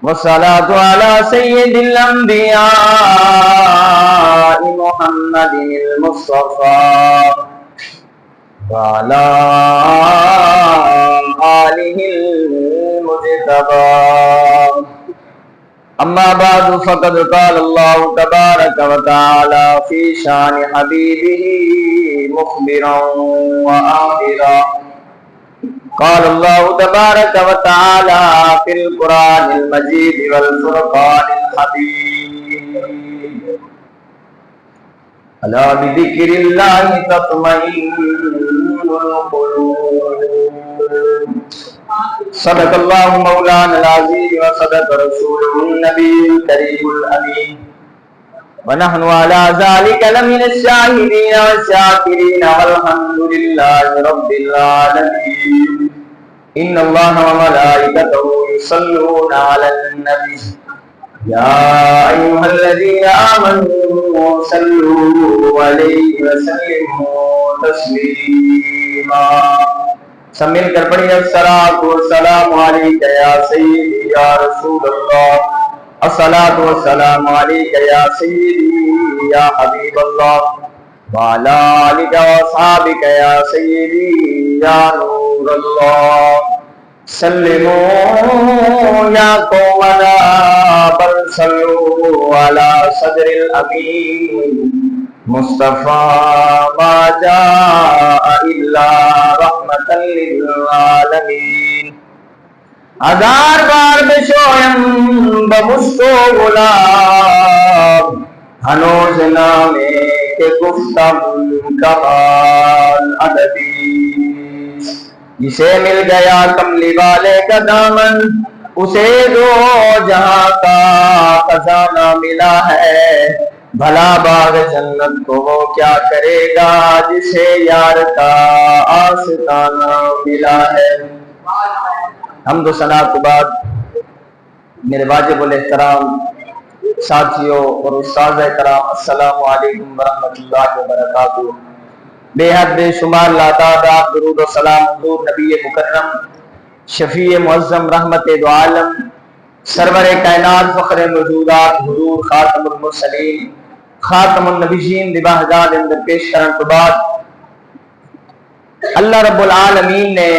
والصلاة على سيد الأنبياء محمد المصطفى وعلى آله المجتبى. أما بعد فقد قال الله تبارك وتعالى في شان حبيبه مخبرا وآخرا. قال الله تبارك وتعالى في القرآن المجيد والفرقان الحميد: ألا بذكر الله تطمئن القلوب. صدق الله مولانا العظيم وصدق رسوله النبي الكريم الأمين، ونحن على ذلك لمن الشاهدين والشاكرين والحمد لله رب العالمين. إن الله وملائكته يصلون على النبي يا أيها الذين آمنوا صلوا عليه وسلموا تسليما. سب مل کر پڑھیں الصلاۃ والسلام علیک یا سیدی یا رسول اللہ، الصلاۃ والسلام علیک یا سیدی یا حبیب اللہ، وعلی آلک واصحابک یا سیدی یا نور اللہ. سلموا یا قومنا بل صلوا علی صدر الامین مصطفیٰ ما جاء الا رحمتا للعالمین. ہزار بار بشویم بمشکو غلام ہنوز نامے کے گفتم کمال ادبی. جسے مل گیا کملی والے کا دامن اسے دو جہاں کا خزانہ ملا ہے. بھلا باغ جنت کو وہ کیا کرے گا جسے یار کا آستانہ ملا ہے. حمد و ثنا کے بعد میرے واجب الاحترام ساتھیوں اور استاد کرام، السلام علیکم ورحمۃ اللہ وبرکاتہ. بے حد بے شمار لاتعداد درود و سلام حضور نبی مکرم شفیع معظم رحمت دو عالم سرور کائنات فخر موجودات حضور خاتم المرسلین خاتم النبیین دی باہجاد اندر پیش کرن تو بعد اللہ رب العالمین نے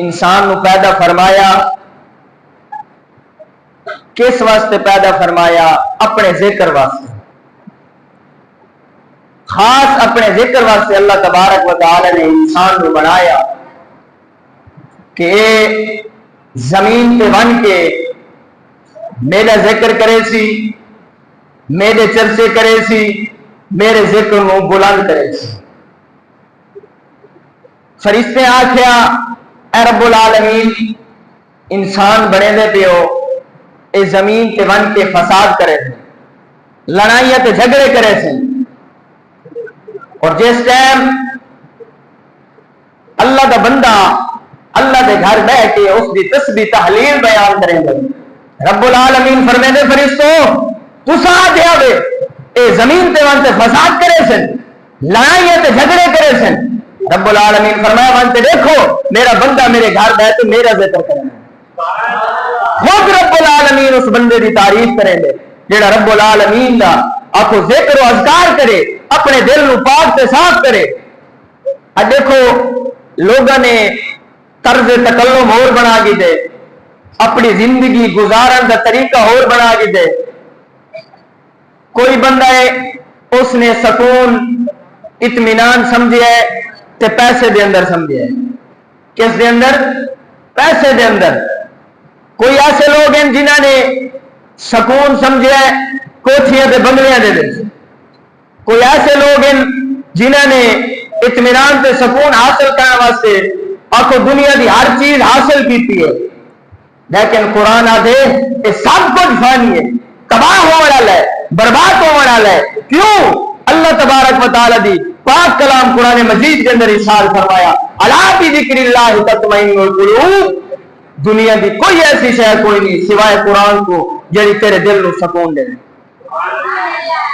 انسان نو پیدا فرمایا. کس واسطے پیدا فرمایا؟ اپنے ذکر واسطے، خاص اپنے ذکر واسطے اللہ تبارک و تعالی نے انسان نو بنایا کہ زمین پہ بن کے میرا ذکر کرے سی، میرے چرچے کرے سی، میرے ذکر نو بلند کرے سی. فرشتے آکھیا اے رب العالمین انسان بنے دے پیو اے زمین تے بن کے فساد کرے تھے، لڑائیاں تے جھگڑے کرے تھے. اور جس ٹائم اللہ دا بندہ اللہ دے گھر بیٹھ کے اس دی تسبیح تحلیل بیان کریں گے، رب العالمین فرمے دے فرشتوں تسا دیا وے اے زمین تے وانتے فساد کرے سن، لڑائیاں تے جھگڑے کرے سن. رب العالمین فرمایا وانتے دیکھو میرا بندہ میرے گھر بیٹھ کے میرا ذکر کرے. خود رب العالمین اس بندے دی تعریف کریں گے جیڑا رب العالمین دا آخو ذکر و اذکار کرے، اپنے دل نو پاک تے صاف کرے. اب دیکھو لوگوں نے طرز تکلم اور بنا کے دے، اپنی زندگی گزارن دا طریقہ اور بنا کے دے. کوئی بندہ ہے اس نے سکون اطمینان سمجھے ہے تے پیسے دے اندر سمجھے ہے. کس دے اندر؟ پیسے دے اندر. کوئی ایسے لوگ ہیں جنہوں نے سکون سمجھے ہے کوٹھیاں تے بنگلیاں دے دے. کوئی ایسے لوگ ہیں جنہوں نے اطمینان تے سکون حاصل کرنے واسطے آخو دنیا دی ہر چیز حاصل کیتی ہے. لیکن قرآن آدھے یہ سب کچھ فانی ہے، تباہ ہونے والا ہے، برباد ہونے والا ہے. کیوں؟ اللہ تبارک و تعالی دی پاک کلام قرآن مجید کے اندر ارشاد فرمایا الا بذکر اللہ تطمئن القلوب. دنیا دی کوئی ایسی شے کوئی نہیں سوائے قرآن کو جڑی تیرے دل نو سکون دے.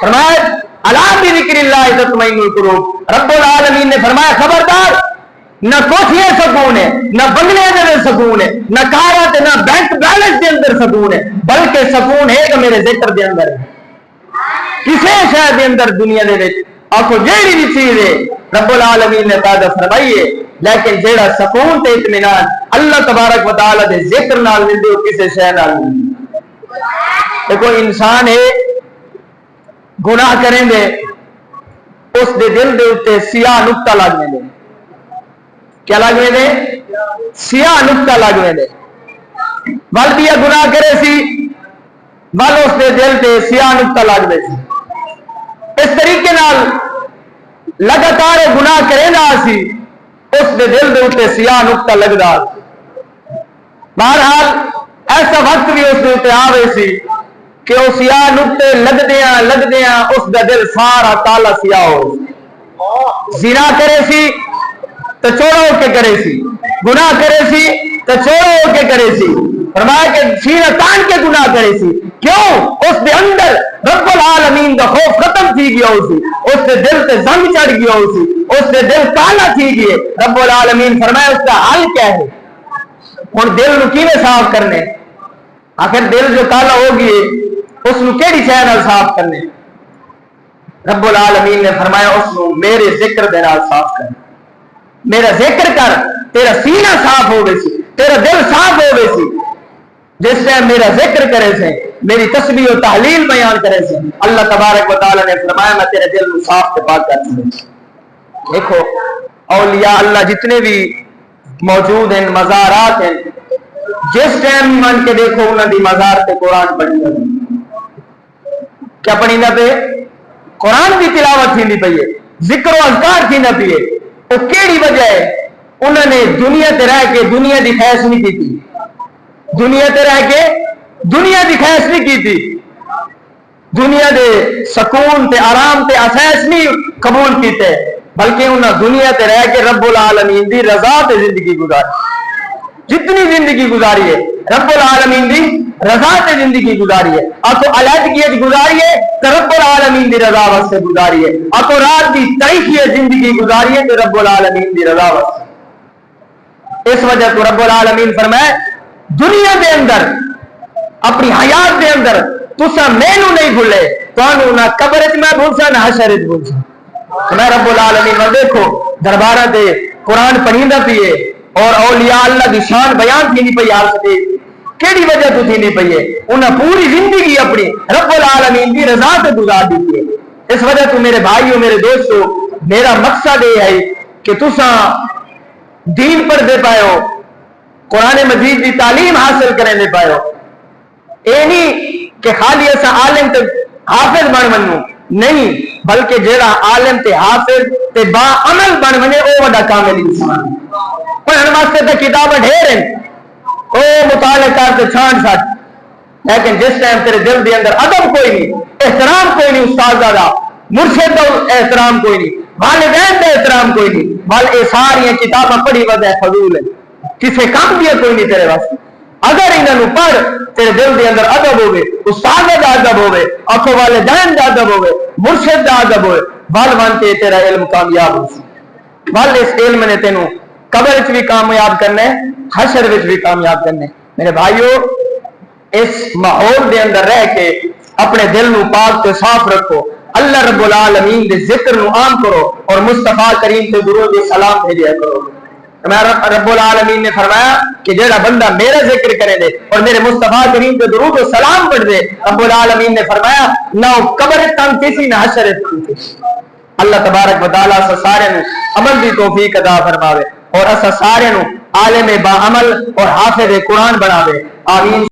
فرمایا الا بذکر اللہ تطمئن القلوب. رب العالمین نے فرمایا خبردار، نہ کوٹھیاں سکون ہے، نہ بنگلے دے سکون ہے، نہ کاراں تے نہ بینک بیلنس اندر سکون ہے، بلکہ سکون ہے کہ میرے ذکر دے اندر ہے۔ کسے شاید دے اندر دنیا دے وچ آکو جیڑی بھی چیز ہے رب العالمین نے تعالیٰ فرمائیے، لیکن جیڑا سکون تے اطمینان اللہ تبارک و تعالیٰ دے ذکر نال ملدے ہو کسے شے نال نہیں۔ دیکھو انسان ہے گناہ کریں دے اس دے دل دے اتے سیاہ نقطہ لگنے دے، کیا لگنے دے؟ سیاہ نقطہ لگنے دے، ول بھی گناہ کرے سی ول اس دے دل تے سیاہ نقطہ لگ دے سی۔ اس طریقے نال لگاتار گناہ کرے نہ سی اس دے دل دے اتے سیاہ نقطہ لگدا۔ بہرحال ایسا وقت بھی اس دے اتے آوے سی کہ وہ سیاہ نقطے لگدیاں اس دا دل سارا کالا سیاہ ہو۔ زنا کرے سی تو چوڑا ہو کے کرے سی، گناہ کرے سی تو چوڑا ہو کے کرے سی، فرمایا کہ سینہ تان کے گناہ کرے سی، کیوں؟ اس دے اندر رب العالمین دا خوف ختم تھی گیا ہو سی، اس دے دل تے زنگ چڑھ گیا ہو سی، اس دے دل کالا تھی گئے۔ رب العالمین فرمایا اس کا حل کیا ہے؟ ہن دل نو کیویں صاف کرنے؟ آخر دل جو کالا ہو گئے اس نو کیڑی شے نال صاف کرنے؟ رب العالمین نے فرمایا اس نو میرے ذکر دے نال صاف کر، میرا ذکر کر، تیرا سینہ صاف ہو گئی سی، تیرا دل صاف ہو گئی سی۔ جس سے میرا ذکر کرے سے، میری تسبیح و تحلیل بیان کرے سے، اللہ تبارک و تعالی نے فرمایا میں تیرے دل کو صاف تے پاک کر دوں۔ دیکھو اولیاء اللہ جتنے بھی موجود ہیں، مزارات ہیں، جس ٹائم من کے دیکھو انہاں دی مزار تے قرآن پڑھی جاتی، کیا پڑھی نہ پہ؟ قرآن کی تلاوت تھی نہیں پئی ہے، ذکر و اذکار تھی نہ پیے۔ وہ کیڑی وجہ ہے؟ انہوں نے دنیا تے رہ کے دنیا دی خیش نہیں کی تھی، دنیا تے رہ کے دنیا دی خیش نہیں کی تھی، دنیا دے سکون تے آرام تے اساس نہیں قبول کیتے، بلکہ انہوں دنیا تے رہ کے رب العالمین دی رضا تے زندگی گزاری۔ جتنی زندگی گزاری ہے رب العالمین دی رضا تے زندگی گزاری ہے، آکو علیحدگی گزاری ہے تو رب العالمین دی رضا واسطے گزاری ہے، آکو رات دی تاریخی زندگی گزاری ہے تو رب العالمین دی رضا واسطے۔ اس وجہ تو رب العالمین فرمائے دنیا دے اندر اپنی حیات دے اندر تسا مینوں نہیں بھولے، تانوں نہ قبر وچ میں بھولسا نہ حشر وچ بھولسا۔ میں رب العالمین اور دیکھو درباراں تے قرآن پڑھیندا پیے اور اولیاء اللہ دی شان بیان تھی نہیں پئی آ سکے، کیڑی وجہ تو تھی نہیں پئی ہے؟ انہاں پوری زندگی اپنی رب العالمین دی رضا تے گزار دیتی ہے۔ اس وجہ تو میرے بھائیوں میرے دوستو میرا مقصد یہ ہے کہ تساں دین پڑھدے پائے ہو، قرآن مجید کی تعلیم حاصل کرنے دے پائے ہو، اے نہیں کہ خالی ایسا عالم تے حافظ بن منو نہیں، بلکہ جیڑا عالم تے حافظ تے با عمل بن منے او وڈا کامل انسان۔ پڑھن واسطے تے کتابیں ڈھیر ہیں، او مطالعہ کر تے چھان سٹ، لیکن جس ٹائم تیرے دل دے اندر ادب کوئی نہیں، احترام کوئی نہیں، استاد دا مرشد دا احترام کوئی نہیں، والدین دا احترام کوئی نہیں، بل اے ساری کتاباں پڑھی وجہ فضول ہے، کسے کام دیا کوئی نہیں تیرے واسطے۔ اگر انہوں پڑھ تیرے دل دے اندر ادب ہوگے، استاد دا ادب ہوگے، آنکھوں والدین دا ادب ہوگے، مرشد دا ادب ہوگے، بل مانتے تیرا علم کامیاب ہو سی، بل اس علم نے تینوں قبر وچ بھی کامیاب کرنا ہے، حشر وچ بھی کامیاب کرنا ہے۔ میرے بھائیو اس ماحول دے اندر رہ کے اپنے دل نو پاک تے صاف رکھو، اللہ رب العالمین دے ذکر نو عام کرو اور مصطفیٰ کریم تے درود و سلام بھیجیا کرو۔ رب العالمین نے فرمایا کہ جیڑا بندہ میرا ذکر کرے دے اور میرے مصطفیٰ کریم پہ درود و سلام پڑھ دے، رب العالمین نے فرمایا نہ قبر تنگ کسی نہ حشر تنگ کسی۔ اللہ تبارک و تعالیٰ سے سارے نو عمل دی توفیق عطا فرماوے اور اسا سارے نو عالم با عمل اور حافظ قرآن بناوے، آمین۔